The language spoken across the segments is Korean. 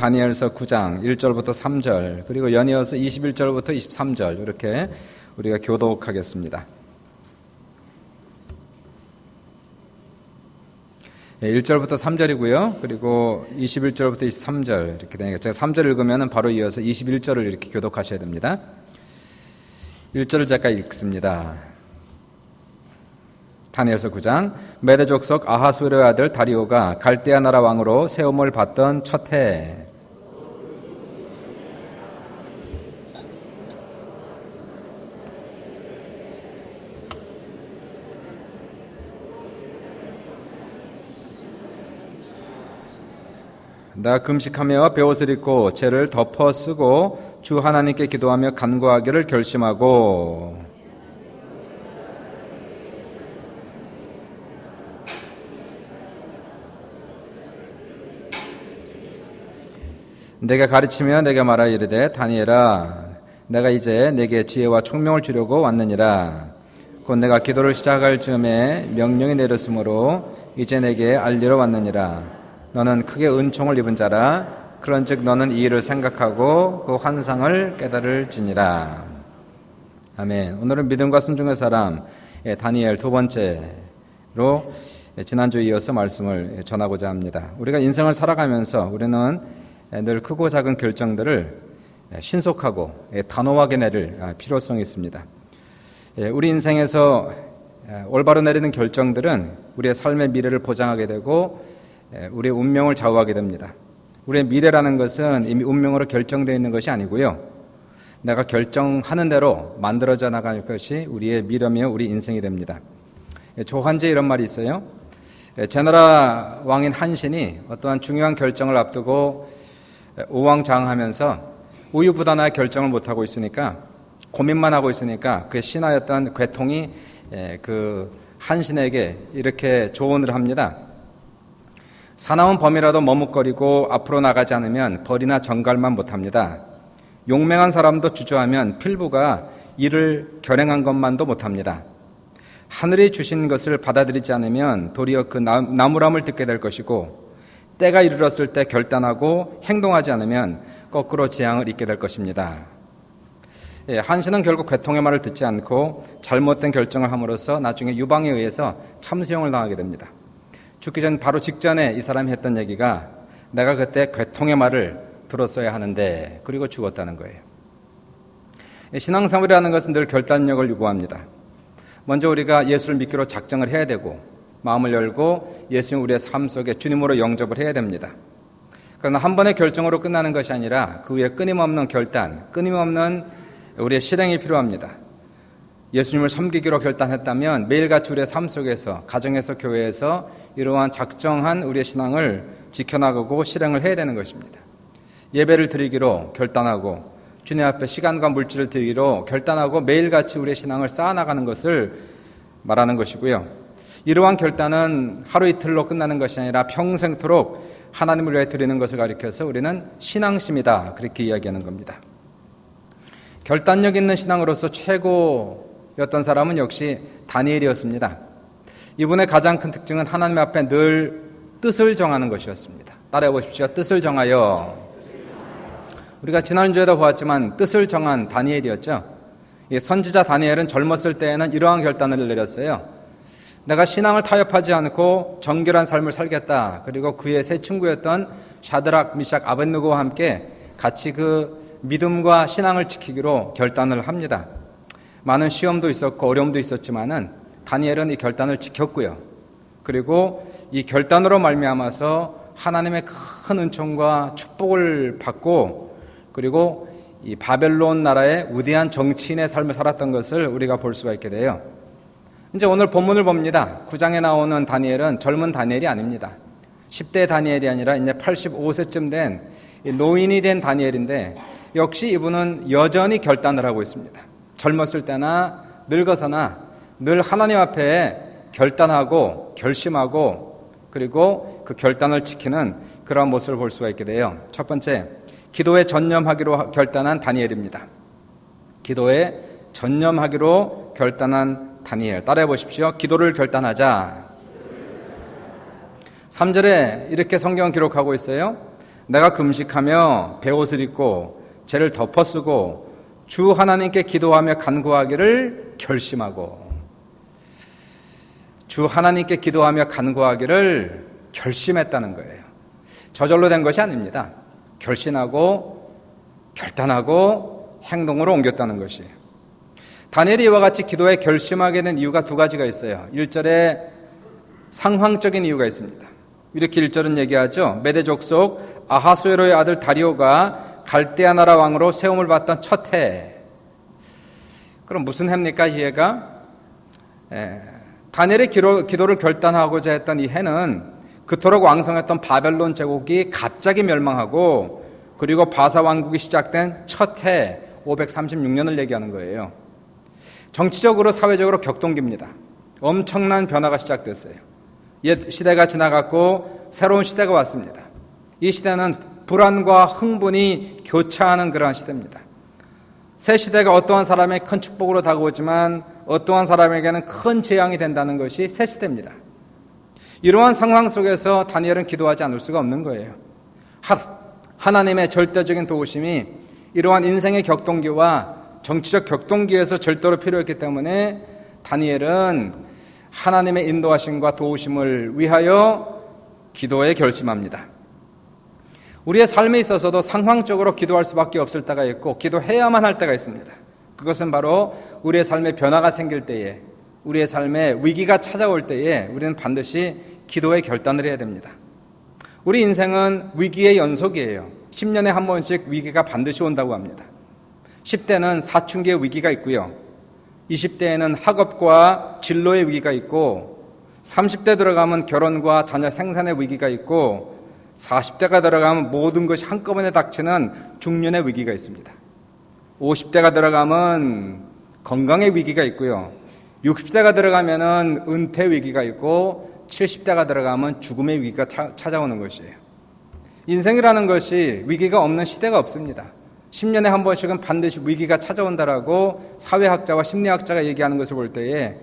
다니엘서 9장 1절부터 3절, 그리고 연이어서 21절부터 23절 이렇게 우리가 교독하겠습니다. 1절부터 3절이고요. 그리고 21절부터 23절 이렇게 되니까 제가 3절 읽으면 바로 이어서 21절을 이렇게 교독하셔야 됩니다. 1절을 제가 읽습니다. 다니엘서 9장. 메대 족속 아하수에로의 아들 다리오가 갈대아 나라 왕으로 세움을 받던 첫 해, 내가 금식하며 베옷을 입고 죄를 덮어 쓰고 주 하나님께 기도하며 간구하기를 결심하고, 내가 가르치며 내게 말하 이르되 다니엘아, 내가 이제 내게 지혜와 총명을 주려고 왔느니라. 곧 내가 기도를 시작할 즈음에 명령이 내렸으므로 이제 내게 알리러 왔느니라. 너는 크게 은총을 입은 자라. 그런즉 너는 이 일을 생각하고 그 환상을 깨달을지니라. 아멘. 오늘은 믿음과 순종의 사람 다니엘 두 번째로 지난주에 이어서 말씀을 전하고자 합니다. 우리가 인생을 살아가면서 우리는 늘 크고 작은 결정들을 신속하고 단호하게 내릴 필요성이 있습니다. 우리 인생에서 올바로 내리는 결정들은 우리의 삶의 미래를 보장하게 되고 우리의 운명을 좌우하게 됩니다. 우리의 미래라는 것은 이미 운명으로 결정되어 있는 것이 아니고요. 내가 결정하는 대로 만들어져 나갈 것이 우리의 미래며 우리 인생이 됩니다. 조한제에 이런 말이 있어요. 제나라 왕인 한신이 어떠한 중요한 결정을 앞두고 우왕좌왕하면서 우유부단하게 결정을 못하고 있으니까, 고민만 하고 있으니까 그 신하였던 괴통이 그 한신에게 이렇게 조언을 합니다. 사나운 범이라도 머뭇거리고 앞으로 나가지 않으면 벌이나 정갈만 못합니다. 용맹한 사람도 주저하면 필부가 이를 결행한 것만도 못합니다. 하늘이 주신 것을 받아들이지 않으면 도리어 그 나무람을 듣게 될 것이고, 때가 이르렀을 때 결단하고 행동하지 않으면 거꾸로 재앙을 입게 될 것입니다. 한신은 결국 괴통의 말을 듣지 않고 잘못된 결정을 함으로써 나중에 유방에 의해서 참수형을 당하게 됩니다. 죽기 전 바로 직전에 이 사람이 했던 얘기가 내가 그때 괴통의 말을 들었어야 하는데, 그리고 죽었다는 거예요. 신앙생활이라는 것은 늘 결단력을 요구합니다. 먼저 우리가 예수를 믿기로 작정을 해야 되고 마음을 열고 예수님 우리의 삶 속에 주님으로 영접을 해야 됩니다. 그러나 한 번의 결정으로 끝나는 것이 아니라 그 위에 끊임없는 결단, 끊임없는 우리의 실행이 필요합니다. 예수님을 섬기기로 결단했다면 매일같이 우리의 삶 속에서, 가정에서, 교회에서 이러한 작정한 우리의 신앙을 지켜나가고 실행을 해야 되는 것입니다. 예배를 드리기로 결단하고 주님 앞에 시간과 물질을 드리기로 결단하고 매일같이 우리의 신앙을 쌓아나가는 것을 말하는 것이고요. 이러한 결단은 하루 이틀로 끝나는 것이 아니라 평생토록 하나님을 위해 드리는 것을 가리켜서 우리는 신앙심이다, 그렇게 이야기하는 겁니다. 결단력 있는 신앙으로서 최고였던 사람은 역시 다니엘이었습니다. 이분의 가장 큰 특징은 하나님 앞에 늘 뜻을 정하는 것이었습니다. 따라해 보십시오. 뜻을 정하여. 우리가 지난주에도 보았지만 뜻을 정한 다니엘이었죠. 선지자 다니엘은 젊었을 때에는 이러한 결단을 내렸어요. 내가 신앙을 타협하지 않고 정결한 삶을 살겠다. 그리고 그의 세 친구였던 샤드락, 미샥, 아벳느고와 함께 같이 그 믿음과 신앙을 지키기로 결단을 합니다. 많은 시험도 있었고 어려움도 있었지만은 다니엘은 이 결단을 지켰고요. 그리고 이 결단으로 말미암아서 하나님의 큰 은총과 축복을 받고, 그리고 이 바벨론 나라의 위대한 정치인의 삶을 살았던 것을 우리가 볼 수가 있게 돼요. 이제 오늘 본문을 봅니다. 9장에 나오는 다니엘은 젊은 다니엘이 아닙니다. 10대 다니엘이 아니라 이제 85세쯤 된 노인이 된 다니엘인데, 역시 이분은 여전히 결단을 하고 있습니다. 젊었을 때나 늙어서나 늘 하나님 앞에 결단하고 결심하고 그리고 그 결단을 지키는 그런 모습을 볼 수가 있게 돼요. 첫 번째, 기도에 전념하기로 결단한 다니엘입니다. 기도에 전념하기로 결단한 다니엘. 따라해 보십시오. 기도를 결단하자. 3절에 이렇게 성경은 기록하고 있어요. 내가 금식하며 베옷을 입고 죄를 덮어쓰고 주 하나님께 기도하며 간구하기를 결심하고, 주 하나님께 기도하며 간구하기를 결심했다는 거예요. 저절로 된 것이 아닙니다. 결심하고 결단하고 행동으로 옮겼다는 것이에요. 다니엘이 이와 같이 기도에 결심하게 된 이유가 두 가지가 있어요. 1절에 상황적인 이유가 있습니다. 이렇게 1절은 얘기하죠. 메대 족속 아하수에로의 아들 다리오가 갈대아 나라 왕으로 세움을 받던 첫 해. 그럼 무슨 해입니까? 이 해가? 다니엘의 기도를 결단하고자 했던 이 해는 그토록 왕성했던 바벨론 제국이 갑자기 멸망하고, 그리고 바사 왕국이 시작된 첫 해 536년을 얘기하는 거예요. 정치적으로 사회적으로 격동기입니다. 엄청난 변화가 시작됐어요. 옛 시대가 지나갔고 새로운 시대가 왔습니다. 이 시대는 불안과 흥분이 교차하는 그러한 시대입니다. 새 시대가 어떠한 사람의 큰 축복으로 다가오지만 어떠한 사람에게는 큰 재앙이 된다는 것이 새 시대입니다. 이러한 상황 속에서 다니엘은 기도하지 않을 수가 없는 거예요. 하나님의 절대적인 도우심이 이러한 인생의 격동기와 정치적 격동기에서 절대로 필요했기 때문에 다니엘은 하나님의 인도하심과 도우심을 위하여 기도에 결심합니다. 우리의 삶에 있어서도 상황적으로 기도할 수밖에 없을 때가 있고 기도해야만 할 때가 있습니다. 그것은 바로 우리의 삶에 변화가 생길 때에, 우리의 삶에 위기가 찾아올 때에 우리는 반드시 기도의 결단을 해야 됩니다. 우리 인생은 위기의 연속이에요. 10년에 한 번씩 위기가 반드시 온다고 합니다. 10대는 사춘기의 위기가 있고요. 20대에는 학업과 진로의 위기가 있고, 30대 들어가면 결혼과 자녀 생산의 위기가 있고, 40대가 들어가면 모든 것이 한꺼번에 닥치는 중년의 위기가 있습니다. 50대가 들어가면 건강의 위기가 있고요. 60대가 들어가면은 은퇴 위기가 있고, 70대가 들어가면 죽음의 위기가 찾아오는 것이에요. 인생이라는 것이 위기가 없는 시대가 없습니다. 10년에 한 번씩은 반드시 위기가 찾아온다라고 사회학자와 심리학자가 얘기하는 것을 볼 때에,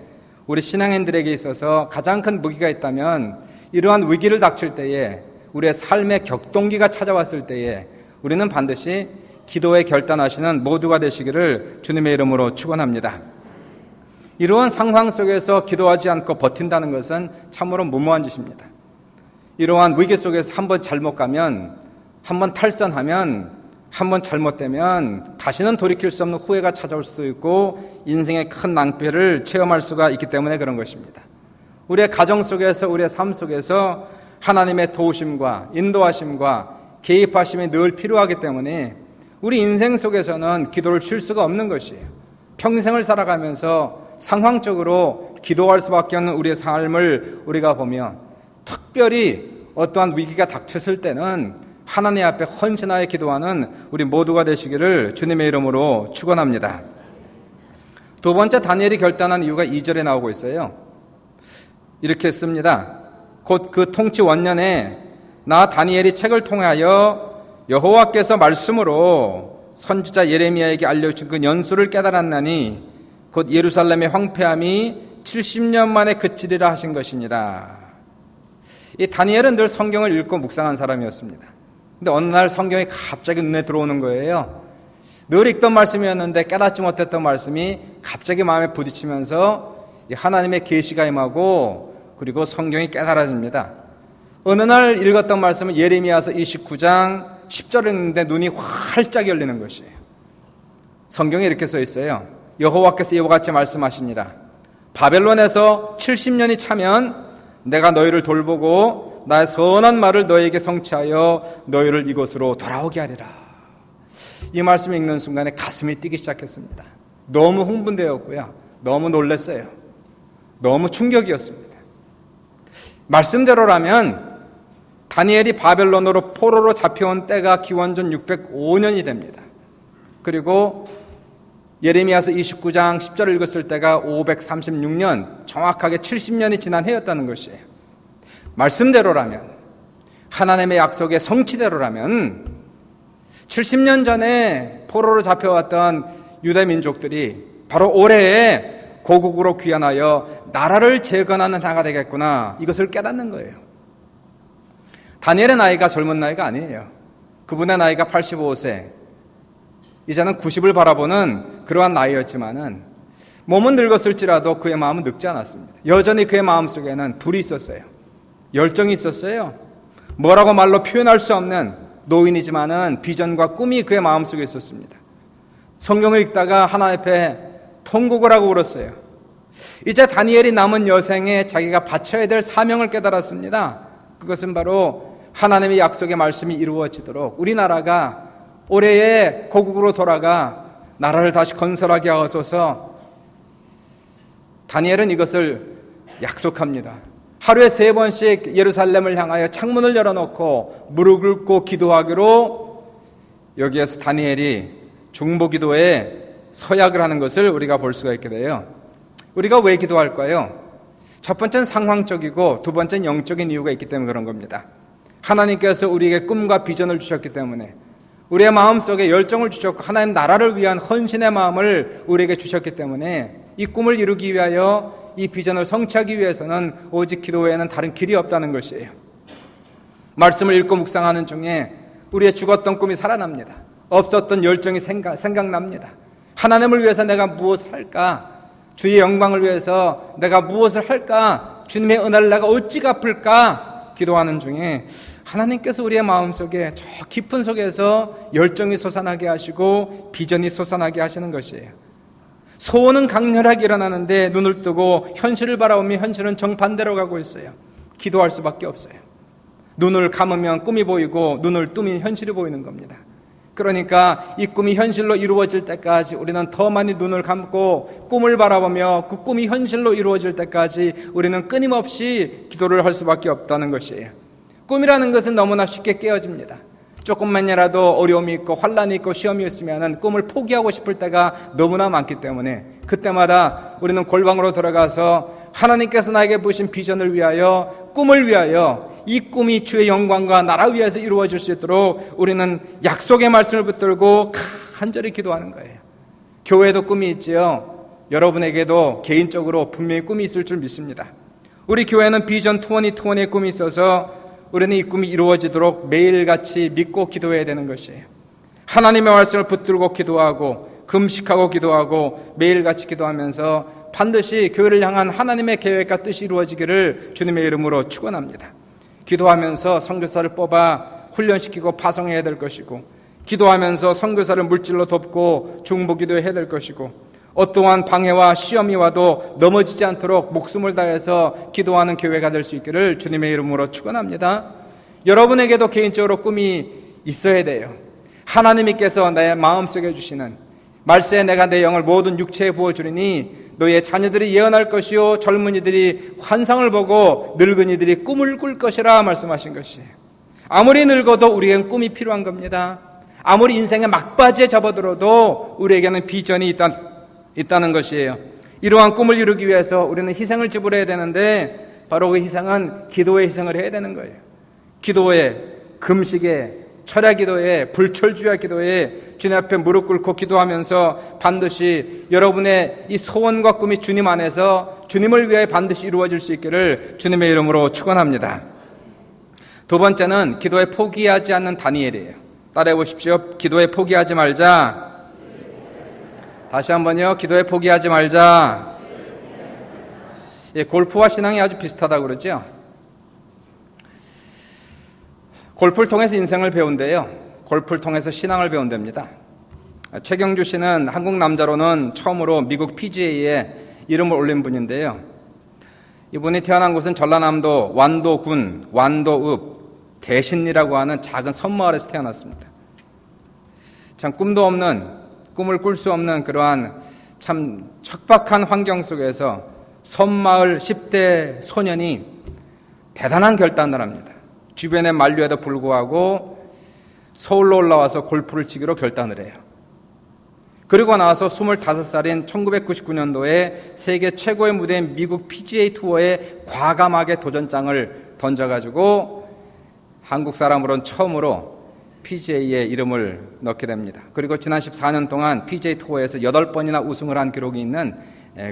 우리 신앙인들에게 있어서 가장 큰 무기가 있다면 이러한 위기를 닥칠 때에, 우리의 삶의 격동기가 찾아왔을 때에 우리는 반드시 기도에 결단하시는 모두가 되시기를 주님의 이름으로 축원합니다. 이러한 상황 속에서 기도하지 않고 버틴다는 것은 참으로 무모한 짓입니다. 이러한 위기 속에서 한번 잘못 가면, 한번 탈선하면, 한번 잘못되면 다시는 돌이킬 수 없는 후회가 찾아올 수도 있고 인생의 큰 낭패를 체험할 수가 있기 때문에 그런 것입니다. 우리의 가정 속에서, 우리의 삶 속에서 하나님의 도우심과 인도하심과 개입하심이 늘 필요하기 때문에 우리 인생 속에서는 기도를 쉴 수가 없는 것이에요. 평생을 살아가면서 상황적으로 기도할 수밖에 없는 우리의 삶을 우리가 보면, 특별히 어떠한 위기가 닥쳤을 때는 하나님 앞에 헌신하여 기도하는 우리 모두가 되시기를 주님의 이름으로 축원합니다. 두 번째 다니엘이 결단한 이유가 2절에 나오고 있어요. 이렇게 씁니다. 곧 그 통치 원년에 나 다니엘이 책을 통하여 여호와께서 말씀으로 선지자 예레미야에게 알려주신 그 연수를 깨달았나니 곧 예루살렘의 황폐함이 70년 만에 그치리라 하신 것이니라. 이 다니엘은 늘 성경을 읽고 묵상한 사람이었습니다. 근데 어느 날 성경이 갑자기 눈에 들어오는 거예요. 늘 읽던 말씀이었는데 깨닫지 못했던 말씀이 갑자기 마음에 부딪히면서 하나님의 계시가 임하고, 그리고 성경이 깨달아집니다. 어느 날 읽었던 말씀은 예레미야서 29장 10절을 읽는데 눈이 활짝 열리는 것이에요. 성경에 이렇게 써 있어요. 여호와께서 이와 같이 말씀하시니라. 바벨론에서 70년이 차면 내가 너희를 돌보고 나의 선한 말을 너희에게 성취하여 너희를 이곳으로 돌아오게 하리라. 이 말씀 읽는 순간에 가슴이 뛰기 시작했습니다. 너무 흥분되었고요. 너무 놀랐어요. 너무 충격이었습니다. 말씀대로라면 다니엘이 바벨론으로 포로로 잡혀온 때가 기원전 605년이 됩니다. 그리고 예레미야서 29장 10절을 읽었을 때가 536년, 정확하게 70년이 지난 해였다는 것이에요. 말씀대로라면, 하나님의 약속의 성취대로라면 70년 전에 포로로 잡혀왔던 유대 민족들이 바로 올해에 고국으로 귀환하여 나라를 재건하는 나라가 되겠구나, 이것을 깨닫는 거예요. 다니엘의 나이가 젊은 나이가 아니에요. 그분의 나이가 85세, 이제는 90을 바라보는 그러한 나이였지만은 몸은 늙었을지라도 그의 마음은 늙지 않았습니다. 여전히 그의 마음속에는 불이 있었어요. 열정이 있었어요. 뭐라고 말로 표현할 수 없는 노인이지만은 비전과 꿈이 그의 마음속에 있었습니다. 성경을 읽다가 하나님 앞에 통곡을 하고 울었어요. 이제 다니엘이 남은 여생에 자기가 바쳐야 될 사명을 깨달았습니다. 그것은 바로 하나님의 약속의 말씀이 이루어지도록 우리나라가 올해의 고국으로 돌아가 나라를 다시 건설하게 하소서. 다니엘은 이것을 약속합니다. 하루에 3번씩 예루살렘을 향하여 창문을 열어놓고 무릎 꿇고 기도하기로 여기에서 다니엘이 중보기도에 서약을 하는 것을 우리가 볼 수가 있게 돼요. 우리가 왜 기도할까요? 첫 번째는 상황적이고 두 번째는 영적인 이유가 있기 때문에 그런 겁니다. 하나님께서 우리에게 꿈과 비전을 주셨기 때문에, 우리의 마음속에 열정을 주셨고 하나님 나라를 위한 헌신의 마음을 우리에게 주셨기 때문에 이 꿈을 이루기 위하여 이 비전을 성취하기 위해서는 오직 기도 외에는 다른 길이 없다는 것이에요. 말씀을 읽고 묵상하는 중에 우리의 죽었던 꿈이 살아납니다. 없었던 열정이 생각납니다. 하나님을 위해서 내가 무엇을 할까? 주의 영광을 위해서 내가 무엇을 할까? 주님의 은혜를 내가 어찌 갚을까? 기도하는 중에 하나님께서 우리의 마음속에 저 깊은 속에서 열정이 솟아나게 하시고 비전이 솟아나게 하시는 것이에요. 소원은 강렬하게 일어나는데 눈을 뜨고 현실을 바라보면 현실은 정반대로 가고 있어요. 기도할 수밖에 없어요. 눈을 감으면 꿈이 보이고 눈을 뜨면 현실이 보이는 겁니다. 그러니까 이 꿈이 현실로 이루어질 때까지 우리는 더 많이 눈을 감고 꿈을 바라보며 그 꿈이 현실로 이루어질 때까지 우리는 끊임없이 기도를 할 수밖에 없다는 것이에요. 꿈이라는 것은 너무나 쉽게 깨어집니다. 조금만이라도 어려움이 있고 환란이 있고 시험이 있으면 꿈을 포기하고 싶을 때가 너무나 많기 때문에 그때마다 우리는 골방으로 들어가서 하나님께서 나에게 부신 비전을 위하여, 꿈을 위하여 이 꿈이 주의 영광과 나라 위에서 이루어질 수 있도록 우리는 약속의 말씀을 붙들고 간절히 기도하는 거예요. 교회에도 꿈이 있지요. 여러분에게도 개인적으로 분명히 꿈이 있을 줄 믿습니다. 우리 교회는 비전 2020의 꿈이 있어서 우리는 이 꿈이 이루어지도록 매일같이 믿고 기도해야 되는 것이에요. 하나님의 말씀을 붙들고 기도하고 금식하고 기도하고 매일같이 기도하면서 반드시 교회를 향한 하나님의 계획과 뜻이 이루어지기를 주님의 이름으로 축원합니다. 기도하면서 선교사를 뽑아 훈련시키고 파송해야 될 것이고, 기도하면서 선교사를 물질로 돕고 중보기도해야 될 것이고, 어떠한 방해와 시험이 와도 넘어지지 않도록 목숨을 다해서 기도하는 교회가 될 수 있기를 주님의 이름으로 축원합니다. 여러분에게도 개인적으로 꿈이 있어야 돼요. 하나님께서 내 마음속에 주시는 말세에 내가 내 영을 모든 육체에 부어주리니 너의 자녀들이 예언할 것이요 젊은이들이 환상을 보고 늙은이들이 꿈을 꿀 것이라 말씀하신 것이에요. 아무리 늙어도 우리에겐 꿈이 필요한 겁니다. 아무리 인생의 막바지에 접어들어도 우리에게는 비전이 있다는 것이에요. 이러한 꿈을 이루기 위해서 우리는 희생을 지불해야 되는데 바로 그 희생은 기도의 희생을 해야 되는 거예요. 기도에, 금식에, 철야 기도에, 불철주야 기도에 주님 앞에 무릎 꿇고 기도하면서 반드시 여러분의 이 소원과 꿈이 주님 안에서 주님을 위해 반드시 이루어질 수 있기를 주님의 이름으로 축원합니다. 두 번째는 기도에 포기하지 않는 다니엘이에요. 따라해 보십시오. 기도에 포기하지 말자. 다시 한번요. 기도에 포기하지 말자. 예, 골프와 신앙이 아주 비슷하다고 그러죠. 골프를 통해서 인생을 배운대요. 골프를 통해서 신앙을 배운답니다. 최경주 씨는 한국 남자로는 처음으로 미국 PGA에 이름을 올린 분인데요. 이분이 태어난 곳은 전라남도 완도군 완도읍 대신리라고 하는 작은 섬마을에서 태어났습니다. 참 꿈도 없는, 꿈을 꿀 수 없는 그러한 참 척박한 환경 속에서 섬마을 10대 소년이 대단한 결단을 합니다. 주변의 만류에도 불구하고 서울로 올라와서 골프를 치기로 결단을 해요. 그리고 나서 25살인 1999년도에 세계 최고의 무대인 미국 PGA 투어에 과감하게 도전장을 던져가지고 한국 사람으로는 처음으로 PGA에 이름을 넣게 됩니다. 그리고 지난 14년 동안 PGA 투어에서 8번이나 우승을 한 기록이 있는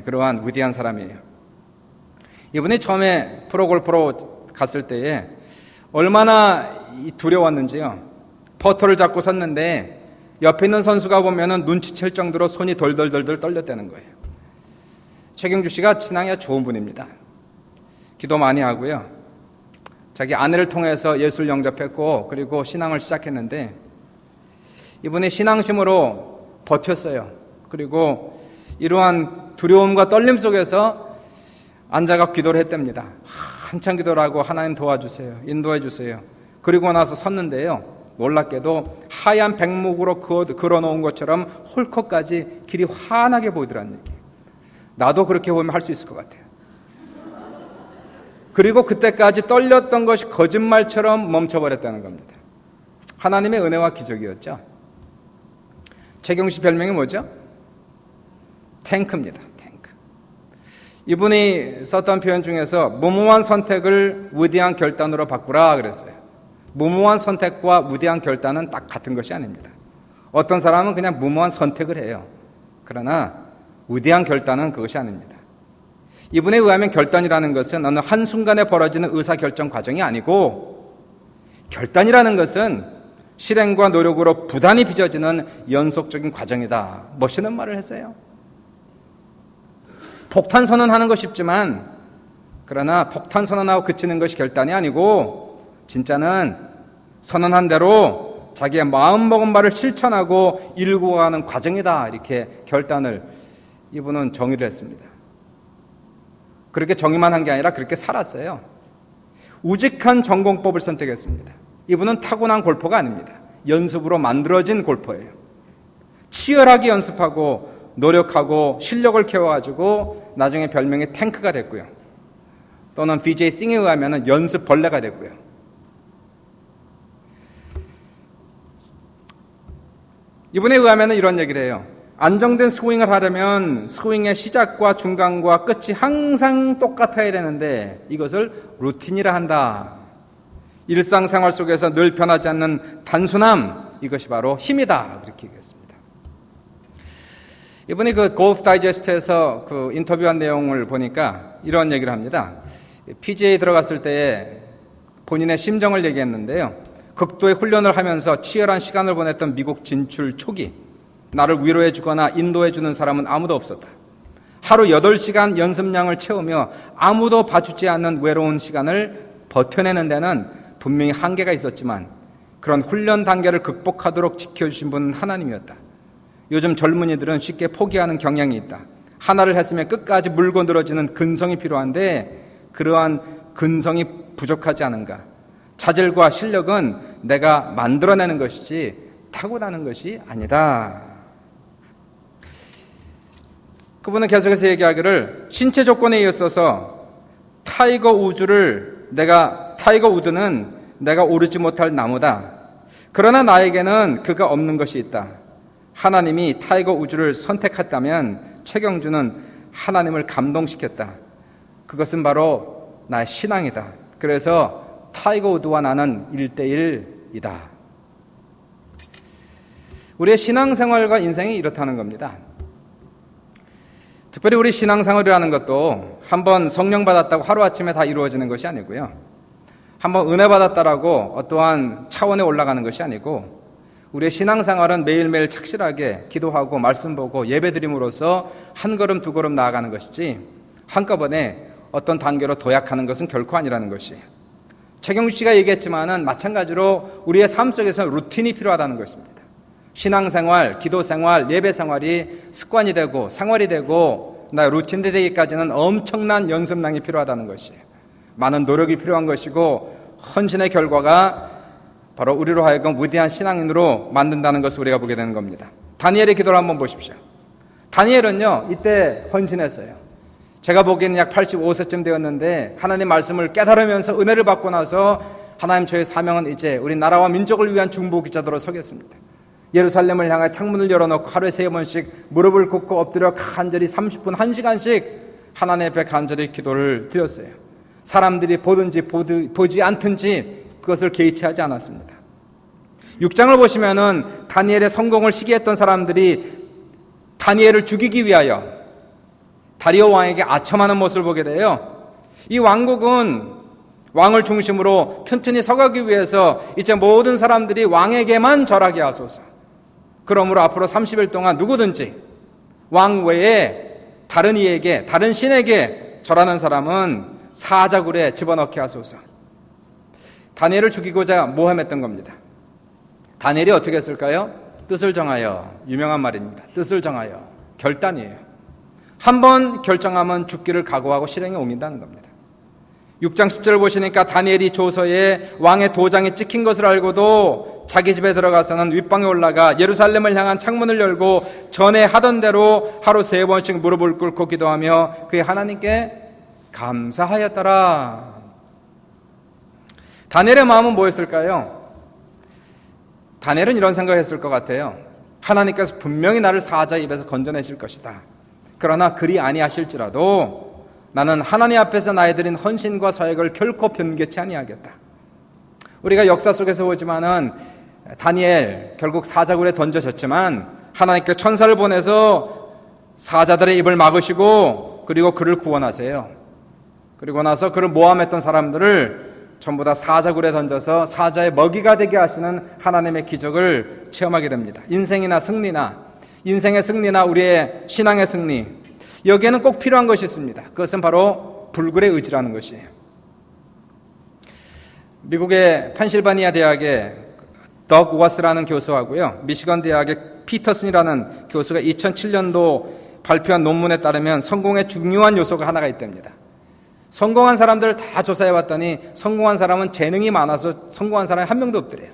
그러한 위대한 사람이에요. 이분이 처음에 프로골퍼로 갔을 때에 얼마나 두려웠는지요. 퍼터를 잡고 섰는데 옆에 있는 선수가 보면은 눈치챌 정도로 손이 덜덜덜덜 떨렸다는 거예요. 최경주 씨가 신앙이 좋은 분입니다. 기도 많이 하고요. 자기 아내를 통해서 예수를 영접했고 그리고 신앙을 시작했는데 이분이 신앙심으로 버텼어요. 그리고 이러한 두려움과 떨림 속에서 앉아가 기도를 했답니다. 한참 기도를 하고 하나님 도와주세요. 인도해 주세요. 그리고 나서 섰는데요. 놀랍게도 하얀 백목으로 걸어놓은 것처럼 홀컵까지 길이 환하게 보이더라는 얘기예요. 나도 그렇게 보면 할 수 있을 것 같아요. 그리고 그때까지 떨렸던 것이 거짓말처럼 멈춰버렸다는 겁니다. 하나님의 은혜와 기적이었죠. 최경주 씨 별명이 뭐죠? 탱크입니다. 탱크. 이분이 썼던 표현 중에서 무모한 선택을 위대한 결단으로 바꾸라 그랬어요. 무모한 선택과 위대한 결단은 딱 같은 것이 아닙니다. 어떤 사람은 그냥 무모한 선택을 해요. 그러나 위대한 결단은 그것이 아닙니다. 이분에 의하면 결단이라는 것은 어느 한순간에 벌어지는 의사결정 과정이 아니고 결단이라는 것은 실행과 노력으로 부단히 빚어지는 연속적인 과정이다. 멋있는 말을 했어요. 폭탄 선언하는 거 쉽지만 그러나 폭탄 선언하고 그치는 것이 결단이 아니고 진짜는 선언한 대로 자기의 마음먹은 바를 실천하고 이루고 가는 과정이다. 이렇게 결단을 이분은 정의를 했습니다. 그렇게 정의만 한 게 아니라 그렇게 살았어요. 우직한 전공법을 선택했습니다. 이분은 타고난 골퍼가 아닙니다. 연습으로 만들어진 골퍼예요. 치열하게 연습하고 노력하고 실력을 키워가지고 나중에 별명이 탱크가 됐고요. 또는 BJ 싱에 의하면 연습 벌레가 됐고요. 이분에 의하면 이런 얘기를 해요. 안정된 스윙을 하려면 스윙의 시작과 중간과 끝이 항상 똑같아야 되는데 이것을 루틴이라 한다. 일상생활 속에서 늘 변하지 않는 단순함, 이것이 바로 힘이다. 그렇게 얘기했습니다. 이분이 그 골프 다이제스트에서 그 인터뷰한 내용을 보니까 이런 얘기를 합니다. PGA 들어갔을 때에 본인의 심정을 얘기했는데요. 극도의 훈련을 하면서 치열한 시간을 보냈던 미국 진출 초기 나를 위로해 주거나 인도해 주는 사람은 아무도 없었다. 하루 8시간 연습량을 채우며 아무도 봐주지 않는 외로운 시간을 버텨내는 데는 분명히 한계가 있었지만 그런 훈련 단계를 극복하도록 지켜주신 분은 하나님이었다. 요즘 젊은이들은 쉽게 포기하는 경향이 있다. 하나를 했으면 끝까지 물고 늘어지는 근성이 필요한데 그러한 근성이 부족하지 않은가. 자질과 실력은 내가 만들어내는 것이지 타고나는 것이 아니다. 그분은 계속해서 얘기하기를 신체 조건에 있어서 타이거 우드는 내가 오르지 못할 나무다. 그러나 나에게는 그가 없는 것이 있다. 하나님이 타이거 우드를 선택했다면 최경주는 하나님을 감동시켰다. 그것은 바로 나의 신앙이다. 그래서 타이거 우드와 나는 1대1이다. 우리의 신앙생활과 인생이 이렇다는 겁니다. 특별히 우리 신앙생활이라는 것도 한번 성령 받았다고 하루아침에 다 이루어지는 것이 아니고요. 한번 은혜 받았다라고 어떠한 차원에 올라가는 것이 아니고 우리의 신앙생활은 매일매일 착실하게 기도하고 말씀 보고 예배드림으로써 한 걸음 두 걸음 나아가는 것이지 한꺼번에 어떤 단계로 도약하는 것은 결코 아니라는 것이에요. 최경주 씨가 얘기했지만은 마찬가지로 우리의 삶 속에서 루틴이 필요하다는 것입니다. 신앙생활, 기도생활, 예배생활이 습관이 되고 생활이 되고 나의 루틴이 되기까지는 엄청난 연습량이 필요하다는 것이에요. 많은 노력이 필요한 것이고 헌신의 결과가 바로 우리로 하여금 위대한 신앙인으로 만든다는 것을 우리가 보게 되는 겁니다. 다니엘의 기도를 한번 보십시오. 다니엘은요 이때 헌신했어요. 제가 보기에는 약 85세쯤 되었는데 하나님 말씀을 깨달으면서 은혜를 받고 나서 하나님 저의 사명은 이제 우리 나라와 민족을 위한 중보기자도로 서겠습니다. 예루살렘을 향해 창문을 열어놓고 하루에 3번씩 무릎을 꿇고 엎드려 간절히 30분 1시간씩 하나님 앞에 간절히 기도를 드렸어요. 사람들이 보든지 보지 않든지 그것을 개의치 하지 않았습니다. 6장을 보시면은 다니엘의 성공을 시기했던 사람들이 다니엘을 죽이기 위하여 다리오 왕에게 아첨하는 모습을 보게 돼요. 이 왕국은 왕을 중심으로 튼튼히 서가기 위해서 이제 모든 사람들이 왕에게만 절하게 하소서. 그러므로 앞으로 30일 동안 누구든지 왕 외에 다른 이에게, 다른 신에게 절하는 사람은 사자굴에 집어넣게 하소서. 다니엘을 죽이고자 모함했던 겁니다. 다니엘이 어떻게 했을까요? 뜻을 정하여, 유명한 말입니다. 뜻을 정하여, 결단이에요. 한번 결정하면 죽기를 각오하고 실행에 옮긴다는 겁니다. 6장 10절을 보시니까 다니엘이 조서에 왕의 도장이 찍힌 것을 알고도 자기 집에 들어가서는 윗방에 올라가 예루살렘을 향한 창문을 열고 전에 하던 대로 하루 3번씩 무릎을 꿇고 기도하며 그의 하나님께 감사하였더라. 다니엘의 마음은 뭐였을까요? 다니엘은 이런 생각을 했을 것 같아요. 하나님께서 분명히 나를 사자 입에서 건져내실 것이다. 그러나 그리 아니하실지라도 나는 하나님 앞에서 나의 드린 헌신과 사역을 결코 변개치 아니하겠다. 우리가 역사 속에서 보지만은 다니엘 결국 사자굴에 던져졌지만 하나님께 천사를 보내서 사자들의 입을 막으시고 그리고 그를 구원하세요. 그리고 나서 그를 모함했던 사람들을 전부 다 사자굴에 던져서 사자의 먹이가 되게 하시는 하나님의 기적을 체험하게 됩니다. 인생의 승리나 우리의 신앙의 승리, 여기에는 꼭 필요한 것이 있습니다. 그것은 바로 불굴의 의지라는 것이에요. 미국의 펜실바니아 대학의 덕 워스라는 교수하고요, 미시건 대학의 피터슨이라는 교수가 2007년도 발표한 논문에 따르면 성공의 중요한 요소가 하나가 있답니다. 성공한 사람들을 다 조사해봤더니 성공한 사람은 재능이 많아서 성공한 사람이 한 명도 없더래요.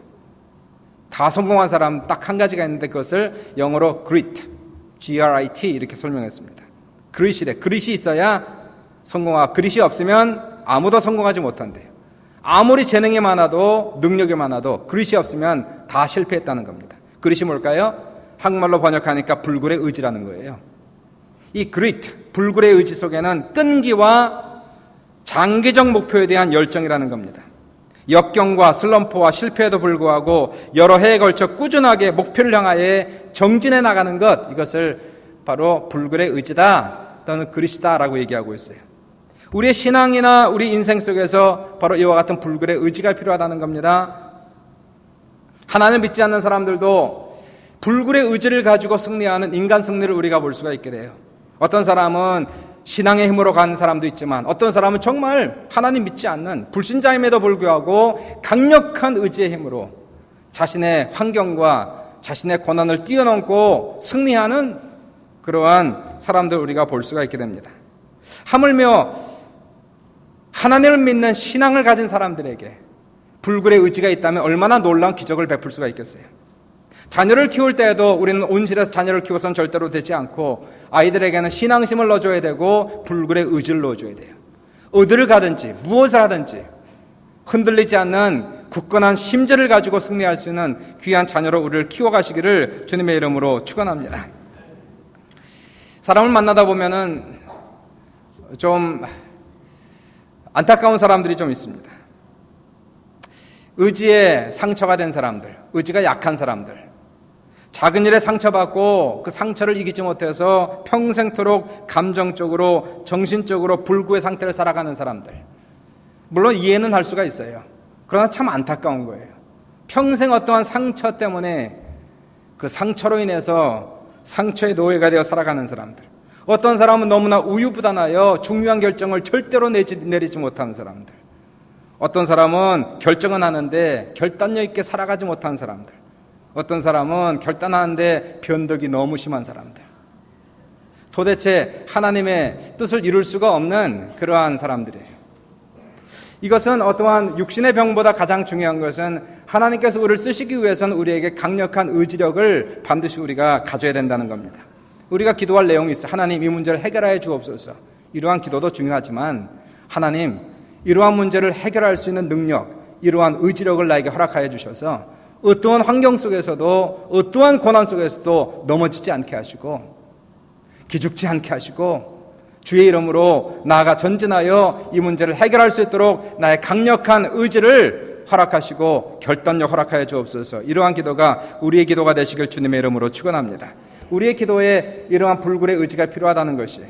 다 성공한 사람 딱 한 가지가 있는데 그것을 영어로 grit, G-R-I-T 이렇게 설명했습니다. 그릿이 있어야 성공하고 그릿이 없으면 아무도 성공하지 못한대요. 아무리 재능이 많아도 능력이 많아도 그릿이 없으면 다 실패했다는 겁니다. 그릿이 뭘까요? 한국말로 번역하니까 불굴의 의지라는 거예요. 이 그릿, 불굴의 의지 속에는 끈기와 장기적 목표에 대한 열정이라는 겁니다. 역경과 슬럼프와 실패에도 불구하고 여러 해에 걸쳐 꾸준하게 목표를 향하여 정진해 나가는 것, 이것을 바로 불굴의 의지다 또는 그릿이다라고 얘기하고 있어요. 우리의 신앙이나 우리 인생 속에서 바로 이와 같은 불굴의 의지가 필요하다는 겁니다. 하나님을 믿지 않는 사람들도 불굴의 의지를 가지고 승리하는 인간 승리를 우리가 볼 수가 있게 돼요. 어떤 사람은 신앙의 힘으로 가는 사람도 있지만 어떤 사람은 정말 하나님 믿지 않는 불신자임에도 불구하고 강력한 의지의 힘으로 자신의 환경과 자신의 고난을 뛰어넘고 승리하는 그러한 사람들 우리가 볼 수가 있게 됩니다. 하물며 하나님을 믿는 신앙을 가진 사람들에게 불굴의 의지가 있다면 얼마나 놀라운 기적을 베풀 수가 있겠어요. 자녀를 키울 때에도 우리는 온실에서 자녀를 키워서는 절대로 되지 않고 아이들에게는 신앙심을 넣어줘야 되고 불굴의 의지를 넣어줘야 돼요. 어디를 가든지 무엇을 하든지 흔들리지 않는 굳건한 심지를 가지고 승리할 수 있는 귀한 자녀로 우리를 키워가시기를 주님의 이름으로 축원합니다. 사람을 만나다 보면은 좀 안타까운 사람들이 좀 있습니다. 의지에 상처가 된 사람들, 의지가 약한 사람들, 작은 일에 상처받고 그 상처를 이기지 못해서 평생토록 감정적으로 정신적으로 불구의 상태를 살아가는 사람들, 물론 이해는 할 수가 있어요. 그러나 참 안타까운 거예요. 평생 어떠한 상처 때문에 그 상처로 인해서 상처의 노예가 되어 살아가는 사람들, 어떤 사람은 너무나 우유부단하여 중요한 결정을 절대로 내리지 못하는 사람들, 어떤 사람은 결정은 하는데 결단력 있게 살아가지 못하는 사람들, 어떤 사람은 결단하는데 변덕이 너무 심한 사람들, 도대체 하나님의 뜻을 이룰 수가 없는 그러한 사람들이에요. 이것은 어떠한 육신의 병보다 가장 중요한 것은 하나님께서 우리를 쓰시기 위해서는 우리에게 강력한 의지력을 반드시 우리가 가져야 된다는 겁니다. 우리가 기도할 내용이 있어요. 하나님, 이 문제를 해결하여 주옵소서. 이러한 기도도 중요하지만 하나님, 이러한 문제를 해결할 수 있는 능력, 이러한 의지력을 나에게 허락하여 주셔서 어떠한 환경 속에서도 어떠한 고난 속에서도 넘어지지 않게 하시고 기죽지 않게 하시고 주의 이름으로 나아가 전진하여 이 문제를 해결할 수 있도록 나의 강력한 의지를 허락하시고 결단력 허락하여 주옵소서. 이러한 기도가 우리의 기도가 되시길 주님의 이름으로 축원합니다. 우리의 기도에 이러한 불굴의 의지가 필요하다는 것이에요.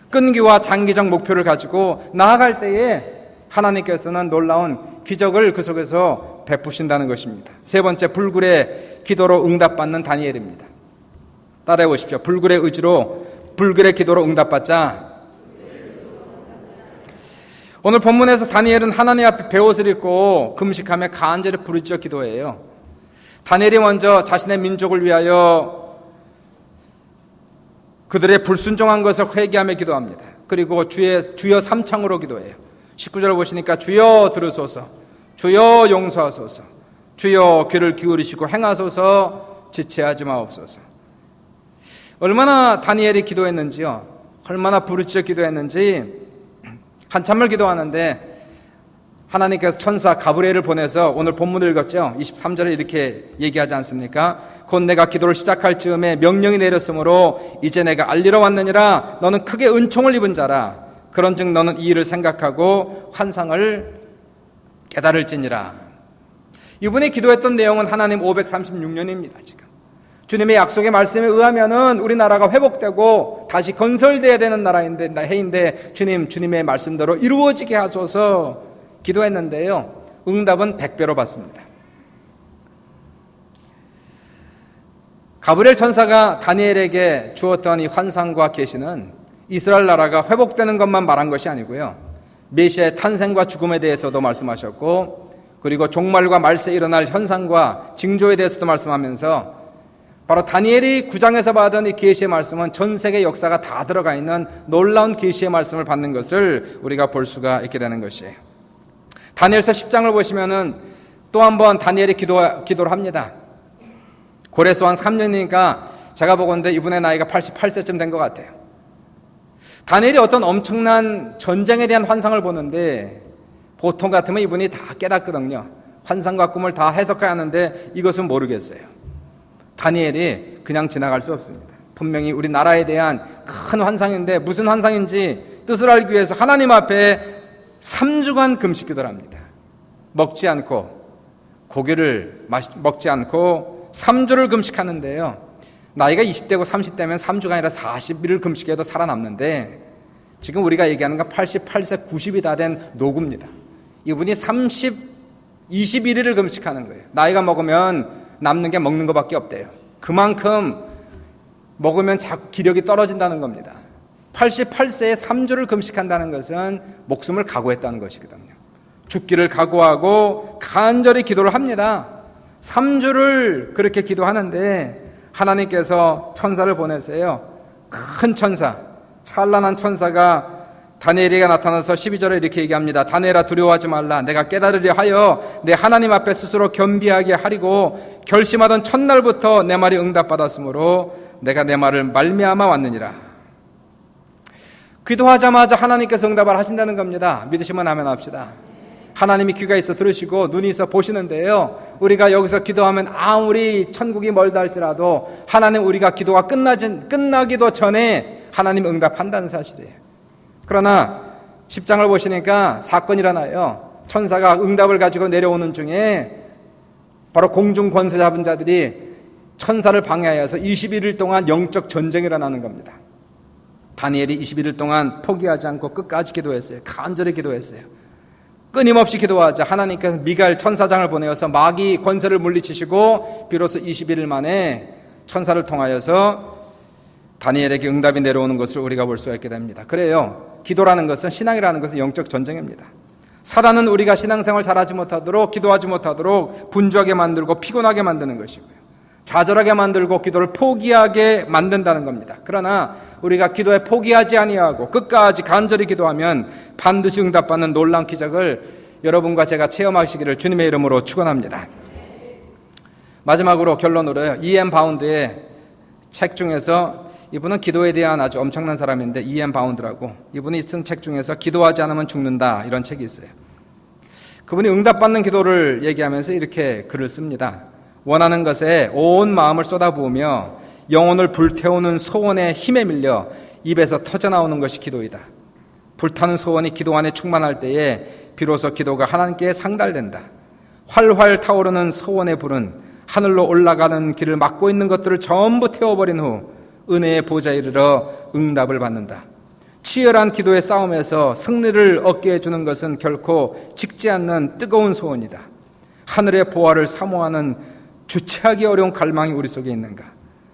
끈기와 장기적 목표를 가지고 나아갈 때에 하나님께서는 놀라운 기적을 그 속에서 베푸신다는 것입니다. 세 번째, 불굴의 기도로 응답받는 다니엘입니다. 따라해 보십시오. 불굴의 의지로, 불굴의 기도로 응답받자. 오늘 본문에서 다니엘은 하나님 앞에 베옷을 입고 금식하며 간절히 부르짖어 기도해요. 다니엘이 먼저 자신의 민족을 위하여 그들의 불순종한 것을 회개하며 기도합니다. 그리고 주여 삼창으로 기도해요. 19절 보시니까 주여 들으소서, 주여 용서하소서, 주여 귀를 기울이시고 행하소서, 지체하지 마옵소서. 얼마나 다니엘이 기도했는지요, 얼마나 부르짖어 기도했는지 한참을 기도하는데 하나님께서 천사 가브리엘을 보내서 오늘 본문을 읽었죠. 23절에 이렇게 얘기하지 않습니까? 곧 내가 기도를 시작할 즈음에 명령이 내렸으므로 이제 내가 알리러 왔느니라. 너는 크게 은총을 입은 자라. 그런즉 너는 이 일을 생각하고 환상을 깨달을지니라. 이분이 기도했던 내용은 하나님 536년입니다. 지금 주님의 약속의 말씀에 의하면은 우리나라가 회복되고 다시 건설돼야 되는 해인데 주님의 말씀대로 이루어지게 하소서 기도했는데요, 응답은 100배로 받습니다. 가브리엘 천사가 다니엘에게 주었던 이 환상과 계시는 이스라엘 나라가 회복되는 것만 말한 것이 아니고요, 메시아의 탄생과 죽음에 대해서도 말씀하셨고, 그리고 종말과 말세에 일어날 현상과 징조에 대해서도 말씀하면서 바로 다니엘이 9장에서 받은 이 계시의 말씀은 전 세계 역사가 다 들어가 있는 놀라운 계시의 말씀을 받는 것을 우리가 볼 수가 있게 되는 것이에요. 다니엘서 10장을 보시면은 또 한 번 다니엘이 기도를 합니다. 고레소한 3년이니까 제가 보건대 이분의 나이가 88세쯤 된 것 같아요. 다니엘이 어떤 엄청난 전쟁에 대한 환상을 보는데 보통 같으면 이분이 다 깨닫거든요. 환상과 꿈을 다 해석해야 하는데 이것은 모르겠어요. 다니엘이 그냥 지나갈 수 없습니다. 분명히 우리 나라에 대한 큰 환상인데 무슨 환상인지 뜻을 알기 위해서 하나님 앞에 3주간 금식 기도를 합니다. 먹지 않고 고기를 먹지 않고 3주를 금식하는데요, 나이가 20대고 30대면 3주가 아니라 40일을 금식해도 살아남는데 지금 우리가 얘기하는 건 88세 90이 다 된 노구입니다. 이분이 21일을 금식하는 거예요. 나이가 먹으면 남는 게 먹는 것밖에 없대요. 그만큼 먹으면 자꾸 기력이 떨어진다는 겁니다. 88세에 3주를 금식한다는 것은 목숨을 각오했다는 것이거든요. 죽기를 각오하고 간절히 기도를 합니다. 3주를 그렇게 기도하는데 하나님께서 천사를 보내세요. 큰 천사, 찬란한 천사가 다니엘에게 나타나서 12절에 이렇게 얘기합니다. 다니엘아, 두려워하지 말라. 내가 깨달으려 하여 내 하나님 앞에 스스로 겸비하게 하리고 결심하던 첫날부터 내 말이 응답받았으므로 내가 내 말을 말미암아 왔느니라. 기도하자마자 하나님께서 응답을 하신다는 겁니다. 믿으시면 아멘 합시다. 하나님이 귀가 있어 들으시고 눈이 있어 보시는데요, 우리가 여기서 기도하면 아무리 천국이 멀다 할지라도 하나님 우리가 기도가 끝나기도 전에 하나님 응답한다는 사실이에요. 그러나 10장을 보시니까 사건이 일어나요. 천사가 응답을 가지고 내려오는 중에 바로 공중 권세 잡은 자들이 천사를 방해하여서 21일 동안 영적 전쟁이 일어나는 겁니다. 다니엘이 21일 동안 포기하지 않고 끝까지 기도했어요. 간절히 기도했어요. 끊임없이 기도하자 하나님께서 미가엘 천사장을 보내어서 마귀 권세를 물리치시고 비로소 21일 만에 천사를 통하여서 다니엘에게 응답이 내려오는 것을 우리가 볼 수가 있게 됩니다. 그래요, 기도라는 것은, 신앙이라는 것은 영적 전쟁입니다. 사단은 우리가 신앙생활 잘하지 못하도록, 기도하지 못하도록 분주하게 만들고 피곤하게 만드는 것이고요, 좌절하게 만들고 기도를 포기하게 만든다는 겁니다. 그러나 우리가 기도에 포기하지 아니하고 끝까지 간절히 기도하면 반드시 응답받는 놀라운 기적을 여러분과 제가 체험하시기를 주님의 이름으로 축원합니다. 마지막으로 결론으로요, E.M. 바운드의 책 중에서, 이분은 기도에 대한 아주 엄청난 사람인데 E.M. 바운드라고, 이분이 쓴 책 중에서 기도하지 않으면 죽는다, 이런 책이 있어요. 그분이 응답받는 기도를 얘기하면서 이렇게 글을 씁니다. 원하는 것에 온 마음을 쏟아부으며 영혼을 불태우는 소원의 힘에 밀려 입에서 터져나오는 것이 기도이다. 불타는 소원이 기도 안에 충만할 때에 비로소 기도가 하나님께 상달된다. 활활 타오르는 소원의 불은 하늘로 올라가는 길을 막고 있는 것들을 전부 태워버린 후 은혜의 보좌에 이르러 응답을 받는다. 치열한 기도의 싸움에서 승리를 얻게 해주는 것은 결코 식지 않는 뜨거운 소원이다. 하늘의 보화를 사모하는 주체하기 어려운 갈망이 우리 속에 있는가?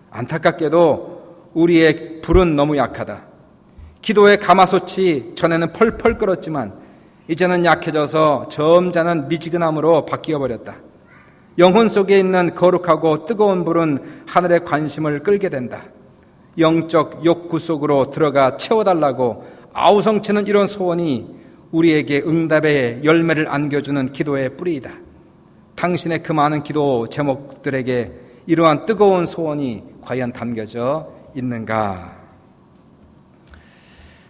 안타깝게도 우리의 불은 너무 약하다. 기도의 가마솥이 전에는 펄펄 끓었지만 이제는 약해져서 점잖은 미지근함으로 바뀌어버렸다. 영혼 속에 있는 거룩하고 뜨거운 불은 하늘의 관심을 끌게 된다. 영적 욕구 속으로 들어가 채워달라고 아우성치는 이런 소원이 우리에게 응답의 열매를 안겨주는 기도의 뿌리이다. 당신의 그 많은 기도 제목들에게 이러한 뜨거운 소원이 과연 담겨져 있는가?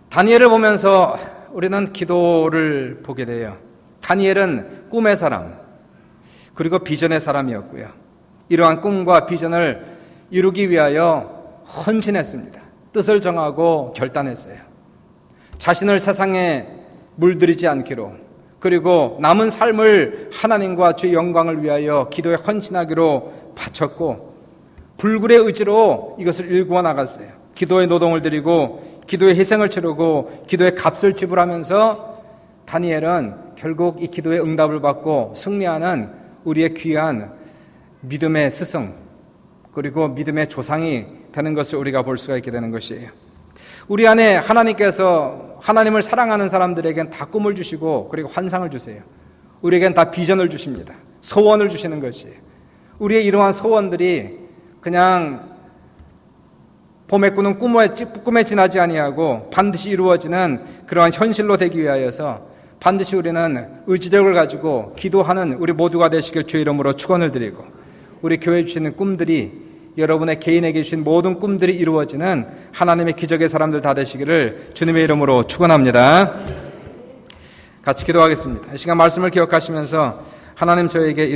다니엘을 보면서 우리는 기도를 보게 돼요. 다니엘은 꿈의 사람, 그리고 비전의 사람이었고요. 이러한 꿈과 비전을 이루기 위하여 헌신했습니다. 뜻을 정하고 결단했어요. 자신을 세상에 물들이지 않기로, 그리고 남은 삶을 하나님과 주의 영광을 위하여 기도에 헌신하기로 바쳤고 불굴의 의지로 이것을 일구어 나갔어요. 기도의 노동을 드리고 기도의 희생을 치르고 기도의 값을 지불하면서 다니엘은 결국 이 기도의 응답을 받고 승리하는 우리의 귀한 믿음의 스승, 그리고 믿음의 조상이 되는 것을 우리가 볼 수가 있게 되는 것이에요. 우리 안에 하나님께서 하나님을 사랑하는 사람들에겐 다 꿈을 주시고 그리고 환상을 주세요. 우리에겐 다 비전을 주십니다. 소원을 주시는 것이에요. 우리의 이러한 소원들이 그냥 봄에 꾸는 꿈에 지나지 아니하고 반드시 이루어지는 그러한 현실로 되기 위하여서 반드시 우리는 의지력을 가지고 기도하는 우리 모두가 되시길 주의 이름으로 축원을 드리고, 우리 교회 주시는 꿈들이 여러분의 개인에게 주신 모든 꿈들이 이루어지는 하나님의 기적의 사람들 다 되시기를 주님의 이름으로 축원합니다. 같이 기도하겠습니다. 이 시간 말씀을 기억하시면서 하나님 저에게